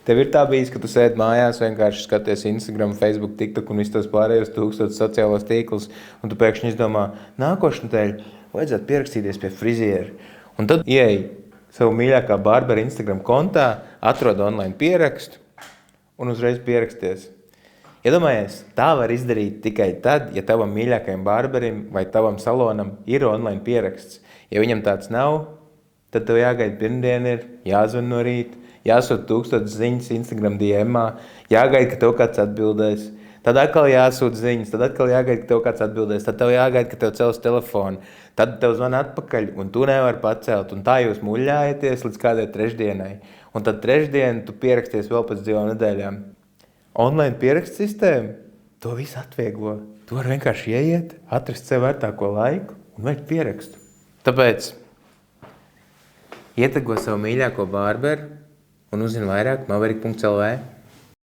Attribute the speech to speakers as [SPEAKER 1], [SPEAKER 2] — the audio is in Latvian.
[SPEAKER 1] Tev ir tā bijis, ka tu sēdi mājās, vienkārši skaties Instagram, Facebook, TikTok un visus tos pārējos 1000 sociālos tīklus, un tu pēkšņi izdomā, nākošu nedēļu vajadzētu pierakstīties pie friziera. Un tad ieej savu mīļākā barbera Instagram kontā, atrod online pierakstu un uzreiz pieraksties. Iedomājies, tā var izdarīt tikai tad, ja tavam mīļākajam barberim vai tavam salonam ir online pieraksts. Ja viņam tāds nav, tad tev jāgaida pirmdiena ir, jāzvan no rīta, jāsūt 1000 ziņas Instagram DM-ā, jāgaida, ka tev kāds atbildēs, tad atkal jāsūt ziņas, tad atkal jāgaida, ka tev kāds atbildēs, tad tev jāgaida, ka tev cels telefonu, tad tev zvana atpakaļ un tu nevari pacelt, un tā jūs muļļājaties līdz kādai trešdienai, un tad trešdienu tu pieraksties vēl pēc 2 nedēļām. Online pierakstu sistēma, to visu atvieglo. Tu vari vienkārši ieiet, atrast sev vērtāko laiku un veikt pierakstu. Tāpēc ietego savu mīļāko barberu un uzzini vairāk maverick.lv.